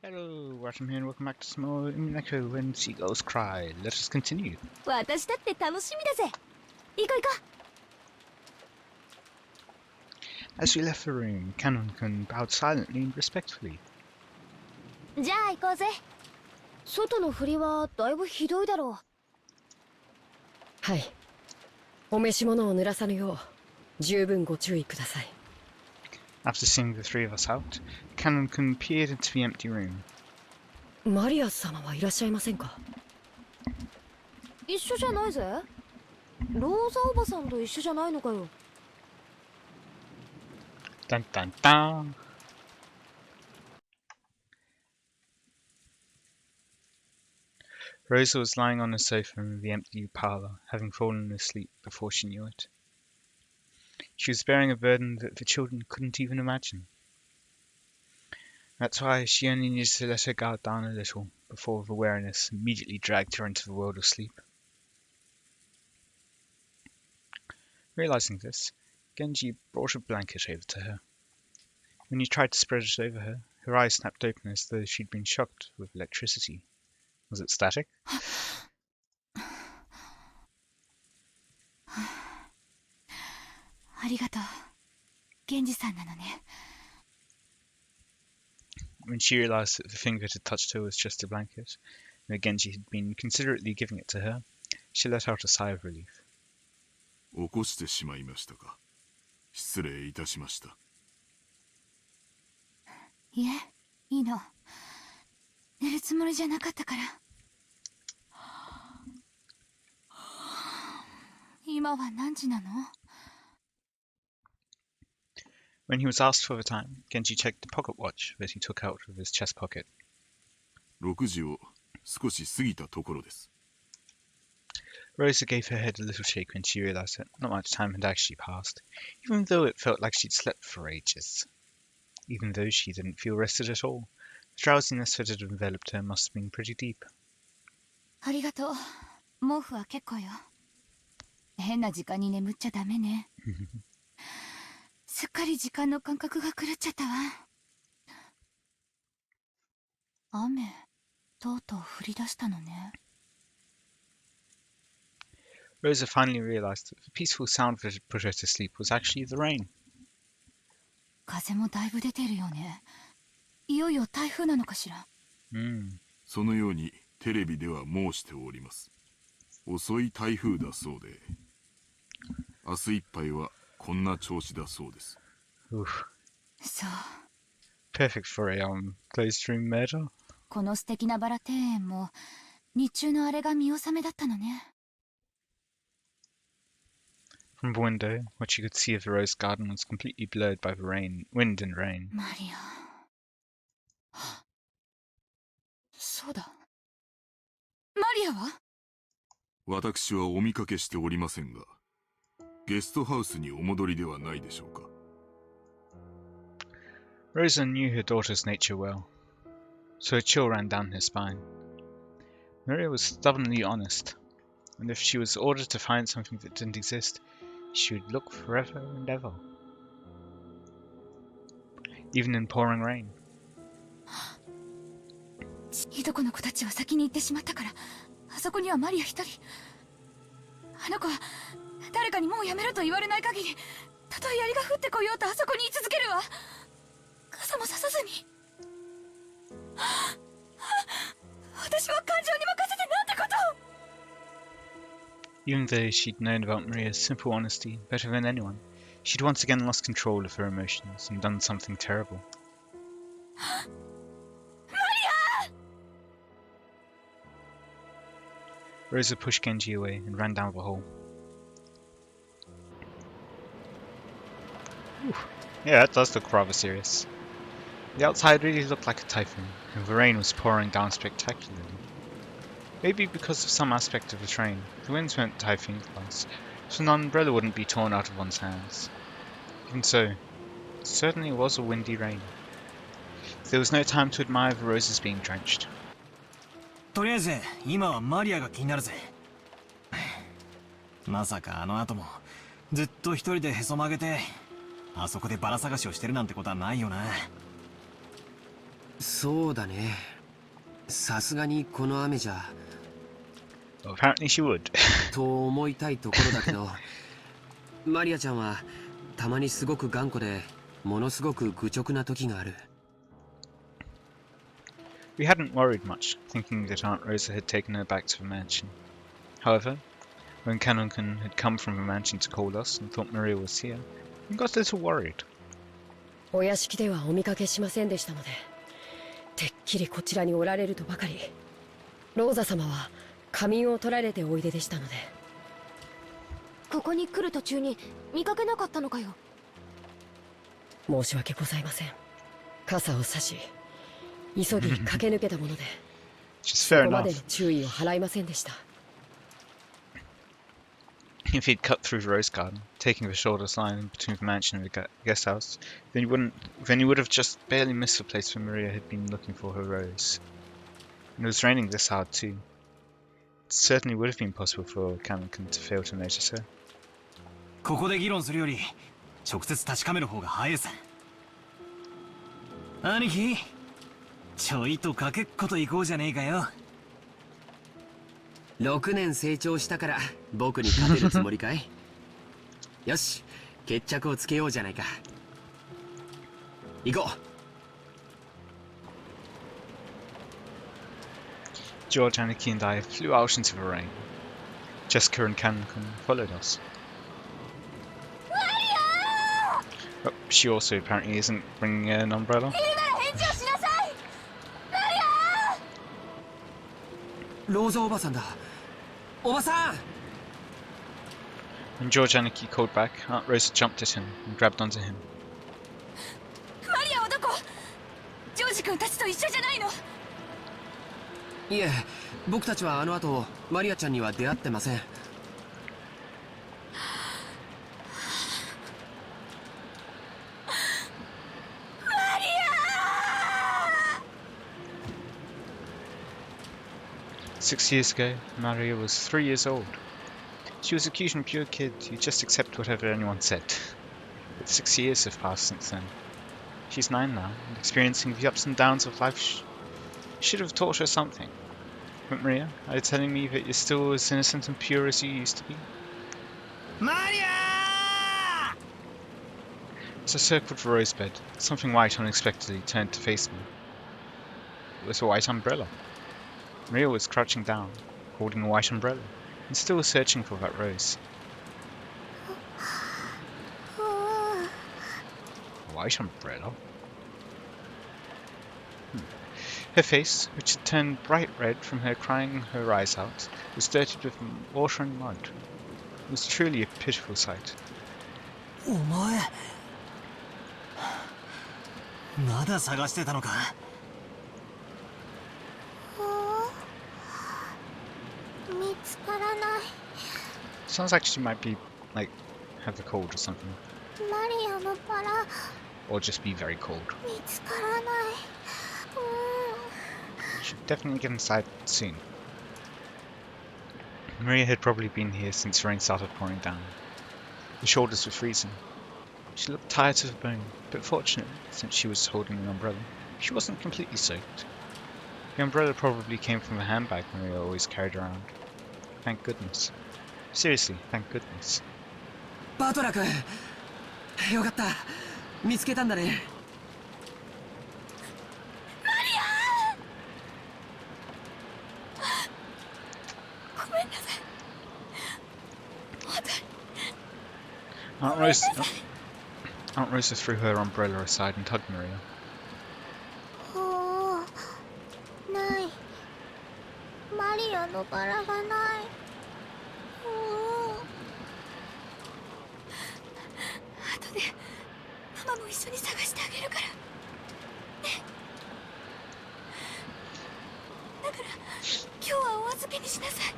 Hello, Watem here, and welcome back to some more Umineko When Seagulls Cry. Let us continue. 私だって楽しみだぜ。行こう行こ As we left the room, Canon-kun bowed silently and respectfully. う。じゃあ行こうぜ。外の振りはだいぶひどいだろう。はい。お召し物を濡らさぬよう十分ご注意ください。After seeing the three of us out, Canon-kun peered into the empty room. マリア様はいらっしゃいませんか？一緒じゃないぜ。ローザおばさんと一緒じゃないのかよ。Dun dun dun! Rosa was lying on a sofa in the empty parlour, having fallen asleep before she knew it. She was bearing a burden that the children couldn't even imagine. That's why she only needed to let her guard down a little before the wariness immediately dragged her into the world of sleep. Realizing this, Genji brought a blanket over to her. When he tried to spread it over her, her eyes snapped open as though she'd been shocked with electricity. Was it static? When she realized that the thing that had touched her was just a blanket, and that Genji had been considerately giving it to her, she let out a sigh of relief. 起こしてしまいましたか。失礼いたしました。いえ、いいの。寝るつもりじゃなかったから。今は何時なの？ When he was asked for the time, Genji checked the pocket watch that he took out of his chest pocket. 6時を少し過ぎたところです。 Rosa gave her head a little shake when she realized that not much time had actually passed, even though it felt like she'd slept for ages. Even though she didn't feel rested at all, the drowsiness that had enveloped her must have been pretty deep. ありがとう。毛布は結構よ。変な時間に眠っちゃダメね。すっかり時間の感覚が狂っちゃったわ。雨、とうとう降り出したのね。Rosa finally realized that the peaceful sound that had put her to sleep was actually the rain. 風もだいぶ出てるよね。いよいよ台風なのかしら。そのようにテレビでは申しております。遅い台風だそうで、明日いっぱいはこんな調子だそうです。Oof. そう。 Perfect for a closed room murder. この素敵なバラ庭園も日中のあれが見納めだったのね。 From the window, what she could see of the rose garden was completely blurred by the wind and rain. マリア。そうだ。マリアは？私はお見かけしておりませんが、ゲストハウスにお戻りではないでしょうか。 Rosa knew her daughter's nature well, so a chill ran down her spine. Maria was stubbornly honest, and if she was ordered to find something that didn't exist, she would look forever and ever. Even in pouring rain. いとこの子たちは先に行ってしまったから、あそこにはマリア一人。あの子は誰かにもうやめろと言われない限り、たとえ槍が降ってこようとあそこに居続けるわ。傘もささずに。私は感情に任せてなんてことを。 Even though she'd known about Maria's simple honesty better than anyone, she'd once again lost control of her emotions and done something terrible. Rosa pushed Genji away and ran down the hall. Whew. Yeah, that does look rather serious. The outside really looked like a typhoon, and the rain was pouring down spectacularly. Maybe because of some aspect of the train, the winds weren't typhoon class, so an umbrella wouldn't be torn out of one's hands. Even so, it certainly was a windy rain. There was no time to admire the roses being drenched. とりあえず今はマリアが気になるぜ。まさかあの後もずっと一人でへそ曲げてあそこでバラ探しをしてるなんてことはないよな。そうだね。さすがにこの雨じゃ Well, apparently she would. と思いたいところだけど、マリアちゃんはたまにすごく頑固でものすごく愚直な時がある。We hadn't worried much, thinking that Aunt Rosa had taken her back to the mansion. However, when Kanunkan had come from the mansion to call us and thought Maria was here, we got a little worried. お屋敷ではお見かけしませんでしたので、てっきりこちらにおられるとばかり。ローザ様は仮眠を取られておいででしたので。ここに来る途中に見かけなかったのかよ。申し訳ございません。傘を差し急ぎ駆け抜けたもので、 Which is そ fair こまで enough. の注意を払いませんでした。 If he'd cut through the rose garden, taking the shortest line between the mansion and the guest house, then he would have just barely missed the place where Maria had been looking for her rose. And it was raining this hard too. It certainly would have been possible for Kanunkan to fail to notice her. ここで議論するより直接確かめる方が早いさ。兄貴、ちょいとかけっこといこうじゃねえかよ。6年成長したから僕に勝てるつもりかい？よし、決着をつけようじゃないか。行こう。George, Anarchy and I flew out into the rain. Jessica and Kanunkan followed us. But she also apparently isn't bringing an umbrella. ローザおばさんだ。おばさん！ When George Anarchy called back, Aunt Rosa jumped at him and grabbed onto him. マリアはどこ？ジョージ君たちと一緒じゃないの？いえ、僕たちはあの後マリアちゃんには出会ってません。6 years ago, Maria was 3 years old. She was a cute and pure kid who'd just accept whatever anyone said. But 6 years have passed since then. She's 9 now, and experiencing the ups and downs of life should have taught her something. But Maria, are you telling me that you're still as innocent and pure as you used to be? マリア！ As I circled the rosebed, something white unexpectedly turned to face me. It was a white umbrella. Maria was crouching down, holding a white umbrella, and still searching for that rose. A white umbrella? Her face, which had turned bright red from her crying her eyes out, was dirtied with water and mud. It was truly a pitiful sight. お前まだ探してたのか。 Sounds like she might be, like, have the cold or something. Or just be very cold. Should definitely get inside soon. Maria had probably been here since rain started pouring down. Her shoulders were freezing. She looked tired to the bone, but fortunately, since she was holding an umbrella, she wasn't completely soaked. The umbrella probably came from the handbag Maria always carried around. Thank goodness. Seriously, thank goodness. バトラ君、よかった。見つけたんだね。Aunt Rosa threw her umbrella aside and tugged Maria. ない。マリアのバラがない。後でママも一緒に探してあげるから。だから今日はお預けにしなさい。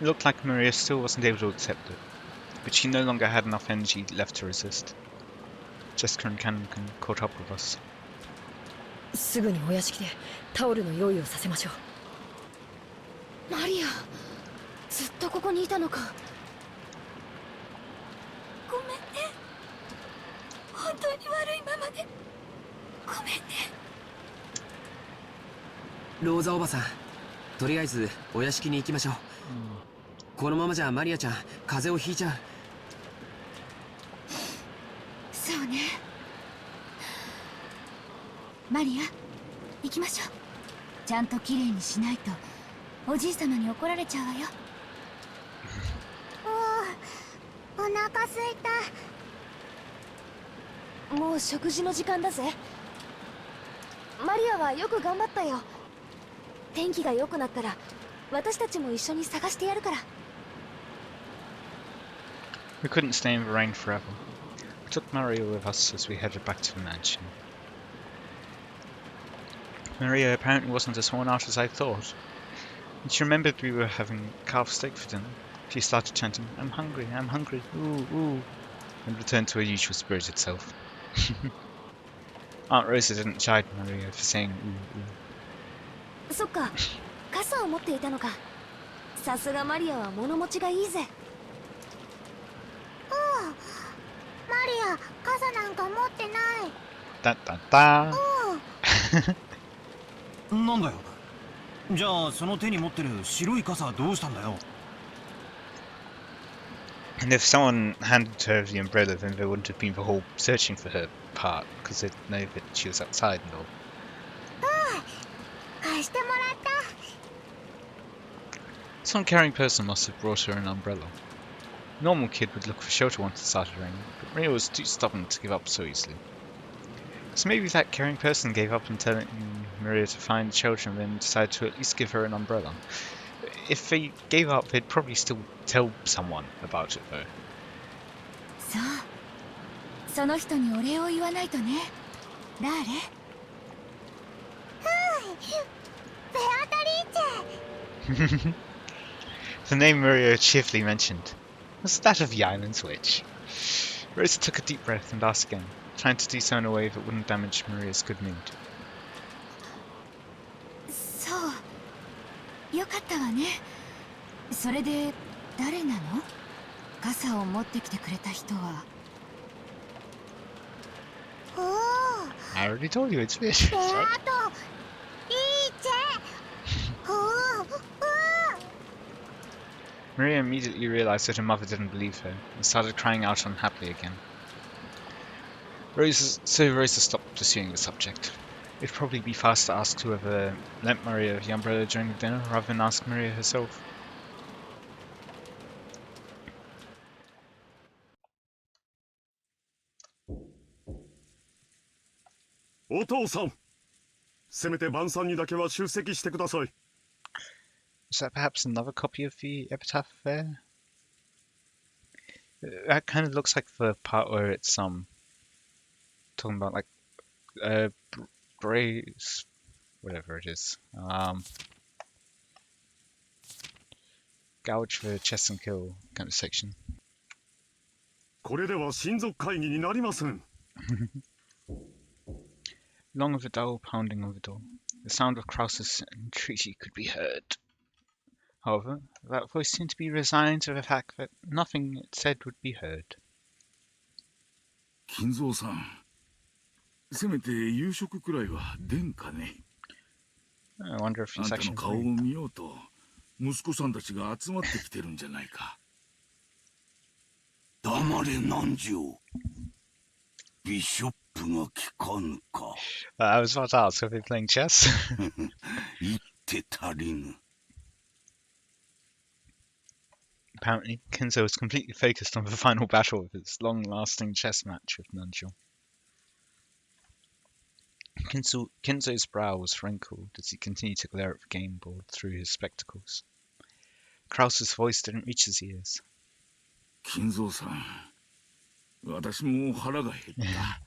It looked like Maria still wasn't able to accept it, but she no longer had enough energy left to resist. Jessica and Kanunkan caught up with us. すぐにお屋敷でタオルの用意をさせましょう。マリア、ずっとここにいたのか。ごめんね、本当に悪いままでごめんね。ローザおばさん、とりあえずお屋敷に行きましょう。このままじゃマリアちゃん風邪をひいちゃう。そうね。マリア、行きましょう。ちゃんときれいにしないとおじいさまに怒られちゃうわよ。お腹すいた。もう食事の時間だぜ。マリアはよく頑張ったよ。天気が良くなったら私たちも一緒に探してやるから。 We couldn't stay in the rain forever. We took Maria with us as we headed back to the mansion. Maria apparently wasn't as worn out as I thought. When she remembered we were having calf steak for dinner, she started chanting, I'm hungry, ooh, ooh, and returned to her usual spirited self. Aunt Rosa didn't chide Maria for saying ooh, ooh. そっか、傘を持っていたのか。さすがマリアは物持ちがいいぜ。マリア、傘なんか持ってない。Da da da. なんだよ。じゃあその手に持ってる白い傘はどうしたんだよ。 And if someone handed her the umbrella, then there wouldn't have been the whole searching for her part, because they'd know that she was outside and all. 貸してもらった。 Some caring person must have brought her an umbrella. A normal kid would look for shelter once it started raining, but Maria was too stubborn to give up so easily. So maybe that caring person gave up on telling Maria to find shelter and then decided to at least give her an umbrella. If they gave up, they'd probably still tell someone about it though. そう、その人にお礼を言わないとね。誰？はい、ベアトリーチェ。 The name Maria cheerfully mentioned was that of the island's witch. Rosa took a deep breath and asked again, trying to do so in a way that wouldn't damage Maria's good mood. そう、よかったわね。それで誰なの？傘を持ってきてくれた人は。おお、 I already told you it's fish. ベアト、リーチェ。おお、おお。 Maria immediately realized that her mother didn't believe her and started crying out unhappily again. Rosa stopped pursuing the subject. It'd probably be faster to ask whoever lent Maria the umbrella during the dinner rather than ask Maria herself. お父さん、せめて晩餐にだけは出席してください。 Is that perhaps another copy of the Epitaph there? That kind of looks like the part where it's talking about like Bray's whatever it is. Gouge for chest and kill kind of section. これでは親族会議になりません。 Long of a dull pounding on the door. The sound of Krause's entreaty could be heard. However, that voice seemed to be resigned to the fact that nothing it said would be heard. 金蔵さん、せめて夕食くらいは出んかね。 I wonder if あ he's んた actually の顔を見ようと息子さんたちが集まってきてるんじゃないか。黙れ南條。ビショップが聞かぬか。I was about to ask if they're playing chess. 言って足りぬ。 Apparently, Kinzo was completely focused on the final battle of his long-lasting chess match with Nunchal. Kinzo's brow was wrinkled as he continued to glare at the game board through his spectacles. Krause's voice didn't reach his ears. 金蔵さん、私も腹が減った。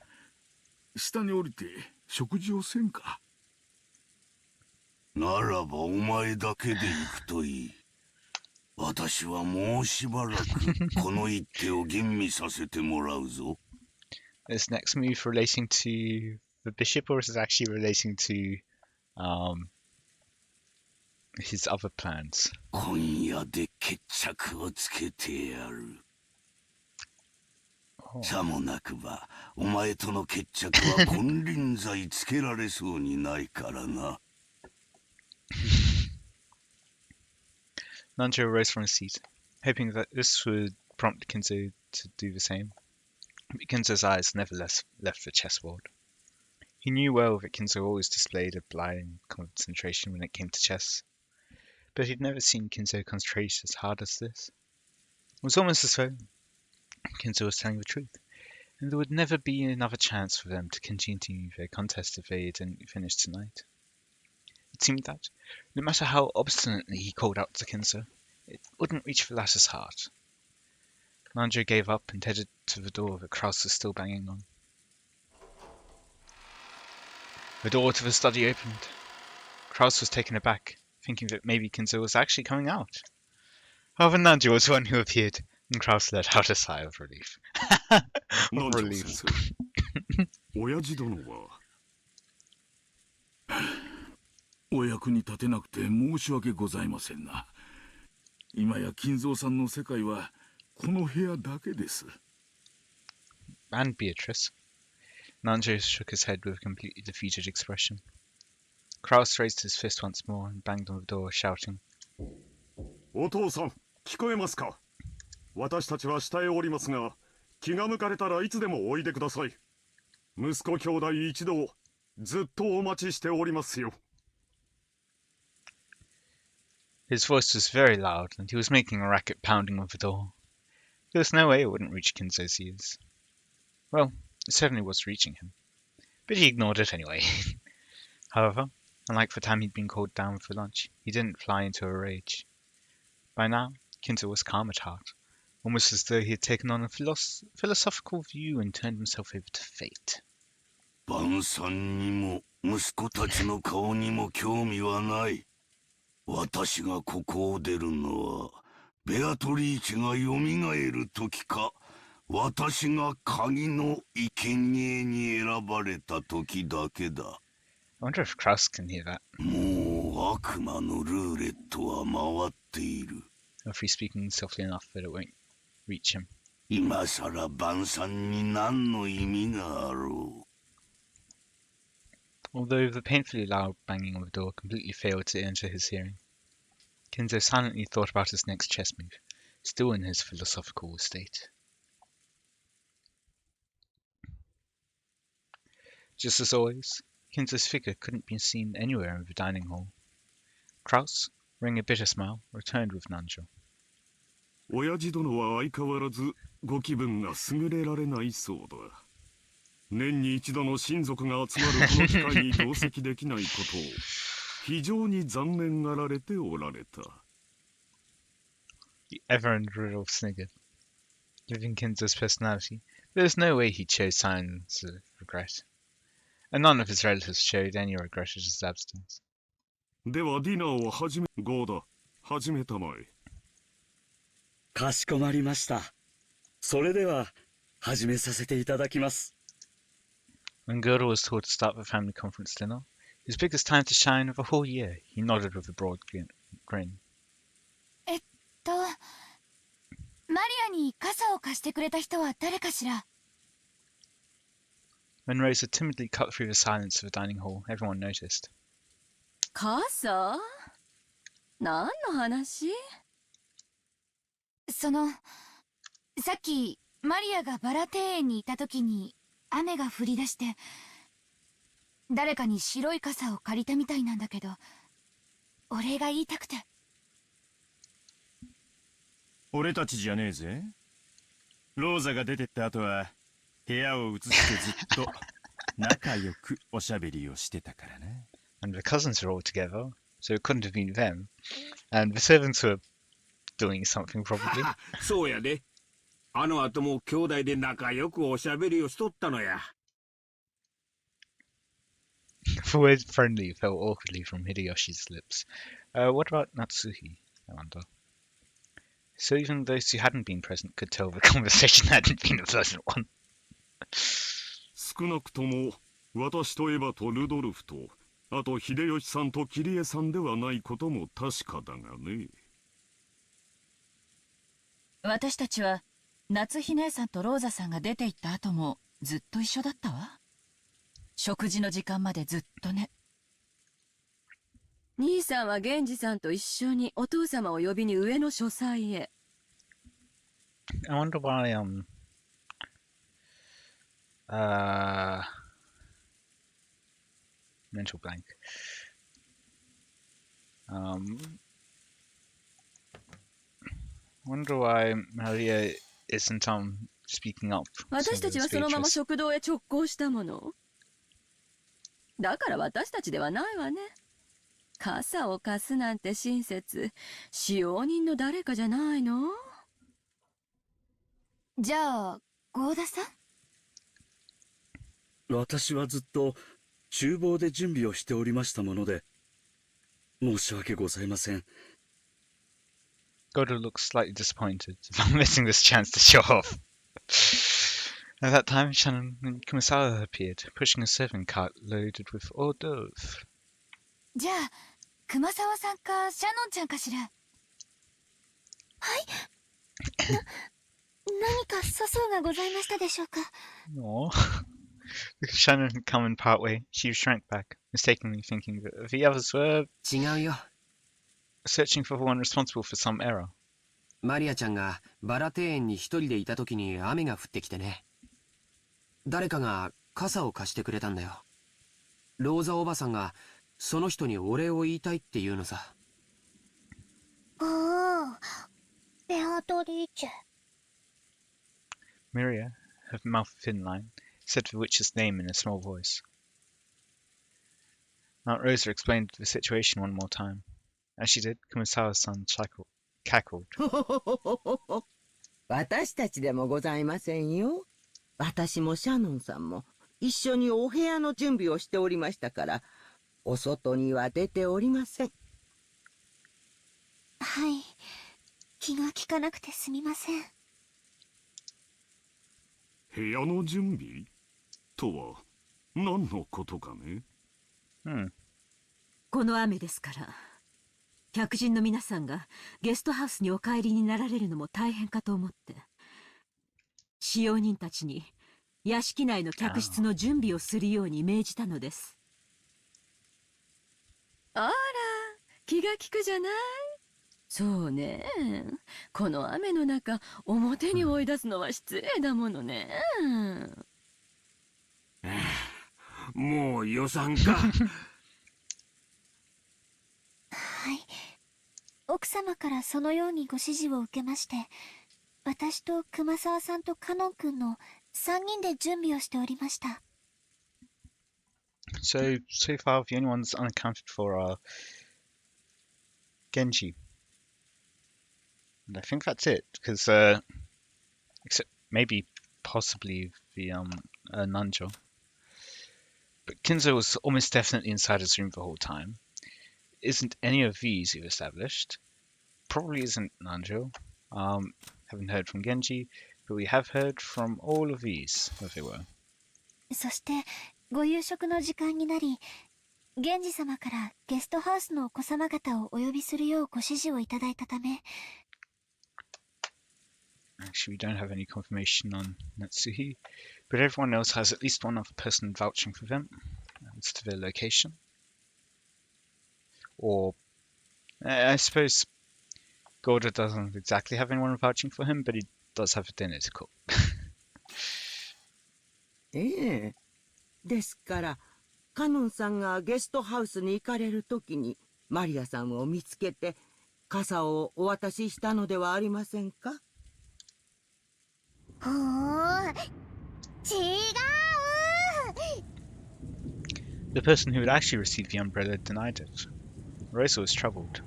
下に降りて食事をせんか。ならばお前だけで行くといい。私はもうしばらくこの一手を吟味させてもらうぞ。Is next move relating to the bishop, or is it actually relating to his other plans. 今夜で決着をつけてやる。 Oh. さもなくば、お前との決着は金輪際つけられそうにないからな。Nanjo rose from his seat, hoping that this would prompt Kinzo to do the same. But Kinzo's eyes never left the chessboard. He knew well that Kinzo always displayed a blind concentration when it came to chess, but he'd never seen Kinzo concentrate as hard as this. It was almost as though Kinzo was telling the truth, and there would never be another chance for them to continue their contest if they didn't finish tonight. It seemed that, no matter how obstinately he called out to Kinzo, it wouldn't reach the latter's heart. Nanjo gave up and headed to the door that Kraus was still banging on. The door to the study opened. Kraus was taken aback, thinking that maybe Kinzo was actually coming out. However, Nanjo was the one who appeared, and Kraus let out a sigh of relief. 南條 relief. 先生親父殿はお役に立てなくて申し訳ございませんな。今や金蔵さんの世界はこの部屋だけです。 And Beatrice. Nanjo shook his head with a completely defeated expression. Kraus raised his fist once more and banged on the door, shouting, お父さん聞こえますか。私たちは下へおりますが、気が向かれたらいつでもおいでください。息子兄弟一同ずっとお待ちしておりますよ。 His voice was very loud, and he was making a racket pounding on the door. There was no way it wouldn't reach Kinzo's ears. Well, it certainly was reaching him, but he ignored it anyway. However, unlike the time he'd been called down for lunch, he didn't fly into a rage. By now, Kinzo was calm at heart, almost as though he had taken on a philosophical view and turned himself over to fate. 晩餐にも息子たちの顔にも興味はない。私がここを出るのは、ベアトリーチがよみがえる時か、私が鍵の生贄に選ばれた時だけだ。I wonder if Kraus can hear that. もう悪魔のルーレットは回っている。Or if he's speaking softly enough that it won't reach him. 今さら晩餐に何の意味があろう。 Although the painfully loud banging on the door completely failed to enter his hearing, Kinzo silently thought about his next chess move, still in his philosophical state. Just as always, Kinzo's figure couldn't be seen anywhere in the dining hall. Kraus, wearing a bitter smile, returned with Nanjo. 親父殿は相変わらずご気分が優れられないそうだ。年に一度の親族が集まるこの機会に同席できないことを非常に残念がられておられた。 Everyone Rudolph sniggered. Given Kinzo's personality, there was no way he chose signs of regret. And none of his relatives showed any regret at his absence. ではディナーを始め、ゴーダ、始めたまえ。かしこまりました。それでは始めさせていただきます。 When Gurdo was told to start the family conference dinner, his biggest time to shine of the whole year, he nodded with a broad grin. マリアに傘を貸してくれた人は誰かしら。 When Rosa timidly cut through the silence of the dining hall, everyone noticed. 傘？何の話？さっきマリアがバラ庭園にいた時に雨が降り出して、誰かに白い傘を借りたみたいなんだけど、お礼が言いたくて。俺たちじゃねえぜ。ローザが出てった後は部屋を移してずっと仲良くおしゃべりをしてたからな。And the cousins were all together, so it couldn't have been them. And the servants were doing something probably. そうやで。あの後も兄弟で仲良くおしゃべりをしとったのや。The word friendly fell awkwardly from Hideyoshi's lips. What about Natsuhi? I wonder. So even those who hadn't been present could tell the conversation hadn't been a pleasant one. 少なくとも私とエヴァとルドルフとあと秀吉さんと桐江さんではないことも確かだがね。私たちは夏日姉さんとローザさんが出て行った後もずっと一緒だったわ。食事の時間までずっとね。兄さんは源氏さんと一緒にお父様を呼びに上の書斎へ。I wonder why mental blank. Wonder why Maria isn't speaking up. 私たちはそのまま食堂へ直行したもの。だから私たちではないわね。傘を貸すなんて親切、使用人の誰かじゃないの？じゃあ郷田さん？私はずっと厨房で準備をしておりましたもので、申し訳ございません。Goda looks slightly disappointed about missing this chance to show off. At that time, Shannon and Kumasawa appeared, pushing a serving cart loaded with hors d'oeuvres. じゃあ熊沢さんかシャノンちゃんかしら。はい。何か粗相がございましたでしょうか。Aww. Shannon had come in part way. She shrank back, mistakenly thinking that the others were 違うよ。searching for the one responsible for some error. マリアちゃんがバラ庭園に一人でいた時に雨が降ってきてね。誰かが傘を貸してくれたんだよ。ローザおばさんがその人にお礼を言いたいって言うのさ。ああ、ベアトリーチェ。Miria, her mouth thin line, said the witch's name in a small voice. Aunt Rosa explained the situation one more time. As she did, Kumasawa's son cackled. 私たちでもございませんよ。私もシャノンさんも一緒にお部屋の準備をしておりましたから、お外には出ておりません。はい、気が利かなくてすみません。部屋の準備とは何のことかね。この雨ですから、客人の皆さんがゲストハウスにお帰りになられるのも大変かと思って、使用人たちに屋敷内の客室の準備をするように命じたのです。あら、気が利くじゃない。そうね。この雨の中、表に追い出すのは失礼だものね。もう予算か。はい。奥様からそのようにご指示を受けまして、私と熊沢さんとカノン君の3人で準備をしておりました。So far, the only ones unaccounted for are Genji. And I think that's it, because except maybe possibly the Nanjo. But Kinzo was almost definitely inside his room the whole time. Isn't any of these you've established? Probably isn't Nanjo. Haven't heard from Genji, but we have heard from all of these, where they were. そしてご夕食の時間になり、源氏様からゲストハウスのお子様方をお呼びするようご指示をいただいたため。Actually, we don't have any confirmation on Natsuhi, but everyone else has at least one other person vouching for them as to their location. Or, I suppose Gorda doesn't exactly have anyone vouching for him, but he does have a dinner to cook. ええ。ですから、カノンさんがゲストハウスに行かれるときに、マリアさんを見つけて、傘をお渡ししたのではありませんか？ほー、違う。 The person who had actually received the umbrella denied it. Rosa was troubled.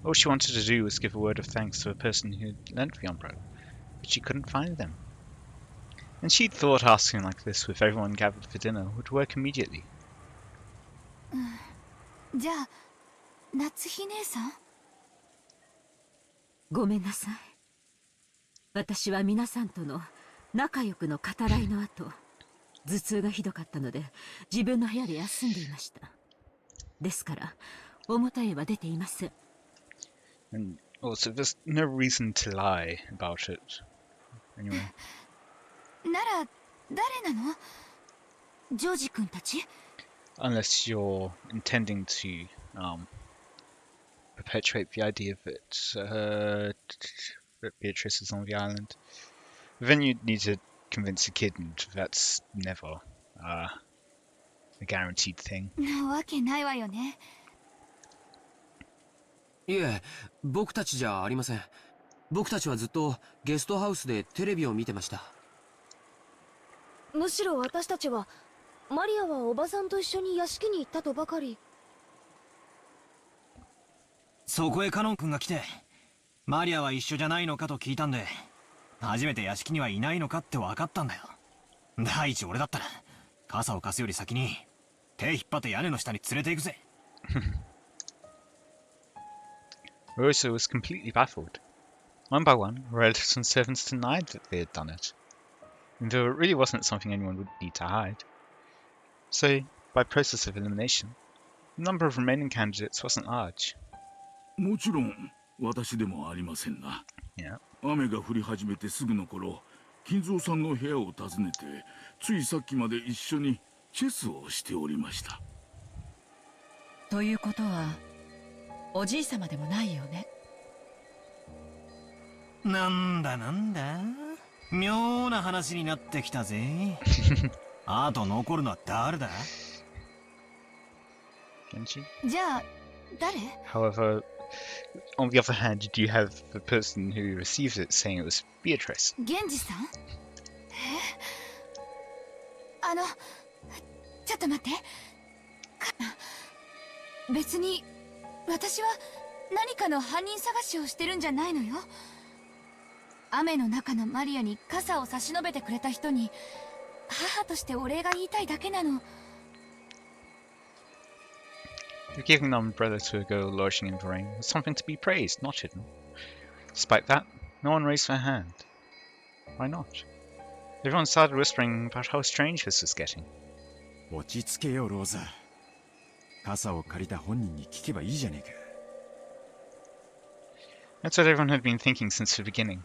All she wanted to do was give a word of thanks to the person who had lent the umbrella, but she couldn't find them. And she'd thought asking like this with everyone gathered for dinner would work immediately. じゃあ夏日姉さん？ごめんなさい。私は皆さんとの仲良くの語らいの後、頭痛がひどかったので自分の部屋で休んでいました。ですから表へは出ていません。 And also, there's no reason to lie about it. Anyway. なら誰なの？ジョージ君たち？ Unless you're intending to perpetuate the idea that Beatrice is on the island. Then you'd need to convince a kid, and that's never a guaranteed thing. なわけないわよね。いえ、僕たちじゃありません。僕たちはずっとゲストハウスでテレビを見てました。むしろ私たちはマリアはおばさんと一緒に屋敷に行ったとばかり。そこへカノン君が来て、マリアは一緒じゃないのかと聞いたんで、初めて屋敷にはいないのかって分かったんだよ。第一俺だったら傘を貸すより先に手引っ張って屋根の下に連れて行くぜ。Rosa was completely baffled. One by one, relatives and servants denied that they had done it, and though it really wasn't something anyone would need to hide. So, by process of elimination, the number of remaining candidates wasn't large. もちろん私でもありませんな。Yeah. 雨が降り始めてすぐの頃、金蔵さんの部屋を訪ねて、ついさっきまで一緒にチェスをしておりました。ということはおじいさまでもないよね。なんだなんだ、妙な話になってきたぜ。あと残るのは誰だ？ Genji? じゃあ誰？ However, on the other hand, you have the person who received it saying it was Beatrice. 源氏さん？ちょっと待って。別に私は何かの犯人探しをしてるんじゃないのよ。雨の中のマリアに傘を差し伸べてくれた人に母としてお礼が言いたいだけなの。 Giving an umbrella to a girl lodging in the rain was something to be praised, not hidden. Despite that, no one raised their hand. Why not? Everyone started whispering about how strange this was getting. 落ち着けよローザ。傘を借りた本人に聞けばいいじゃねえか。That's what everyone had been thinking since the beginning.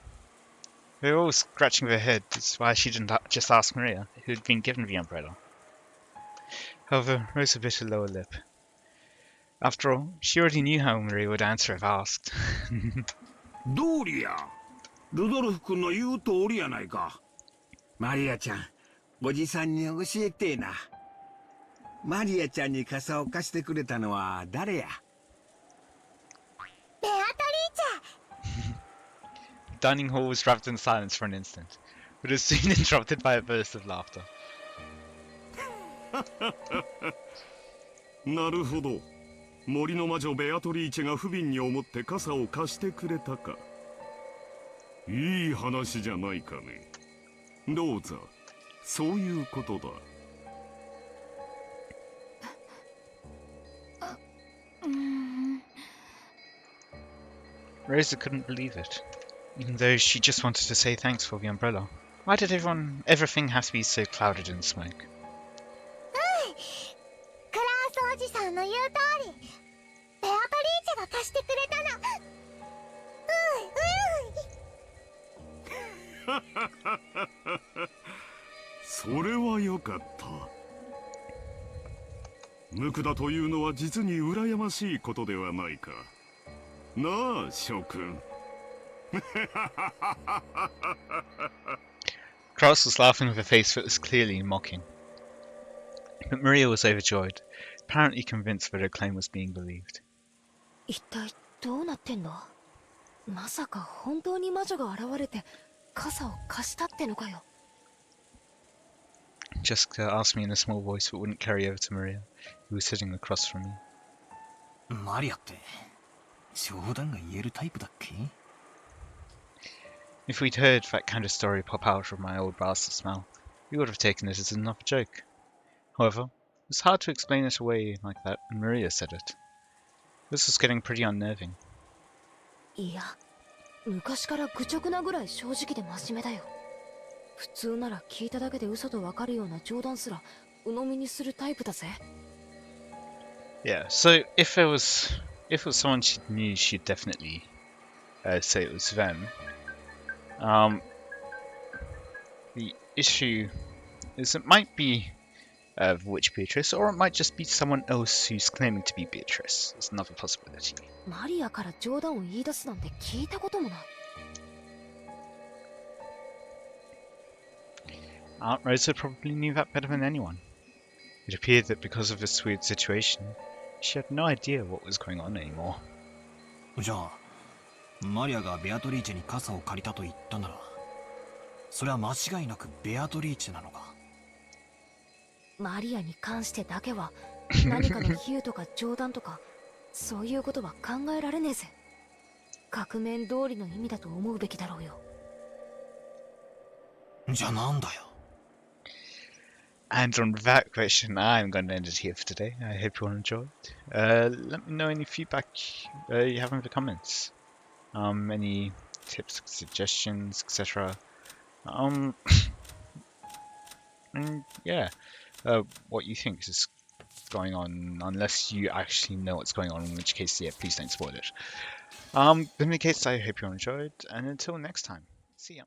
They were all scratching their heads why she didn't just ask Maria, who had been given the umbrella. However, Rosa bit her lower lip. After all, she already knew how Maria would answer if asked. どうりや。ルドルフ君の言う通りやないか。マリアちゃん、おじさんに教えてえな。マリアちゃんに傘を貸してくれたのは誰や？ベアトリーチェ。 Dining hall was wrapped in silence for an instant, but was soon interrupted by a burst of laughter. なるほど。森の魔女ベアトリーチェが不憫に思って傘を貸してくれたか。いい話じゃないかね。ローザ、そういうことだ。Rosa couldn't believe it, even though she just wanted to say thanks for the umbrella. Why did everything have to be so clouded in smoke? クラースおじさんの言う通り、ベアトリーチェが貸してくれたの。それはよかった。無垢だというのは実に羨ましいことではないか。なあ、諸君。Kraus was laughing with a face that was clearly mocking. But Maria was overjoyed, apparently convinced that her claim was being believed. 一体どうなってんの？まさか本当に魔女が現れて傘を貸したってのかよ。 Jessica asked me in a small voice that wouldn't carry over to Maria, who was sitting across from me. マリアって冗談が言えるタイプだっけ？ If we'd heard that kind of story pop out of my old bastard's mouth, we would have taken it as another joke. However, it was hard to explain it away like that when Maria said it. This was getting pretty unnerving. いや、昔から愚直なぐらい正直で真面目だよ。普通なら聞いただけで嘘とわかるような冗談すら鵜呑みにするタイプだぜ。Yeah. So if it was someone she knew, she'd definitely say it was them. The issue is it might be Witch Beatrice, or it might just be someone else who's claiming to be Beatrice. It's another possibility. マリアから冗談を言い出すなんて聞いたこともない。 Aunt Rosa probably knew that better than anyone. It appeared that because of this weird situation, she had no idea what was going on anymore. じゃあマリアがベアトリーチェに傘を借りたと言ったなら、それは間違いなくベアトリーチェなのか。マリアに関してだけは何かの比喩とか冗談とかそういうことは考えられねえぜ。額面通りの意味だと思うべきだろうよ。じゃあなんだよ。 And on that question, I'm going to end it here for today. I hope you all enjoyed. Let me know any feedback you have in the comments. Any tips, suggestions, etc. And yeah, what you think is going on, unless you actually know what's going on, in which case, yeah, please don't spoil it. In any case, I hope you all enjoyed, and until next time, see ya.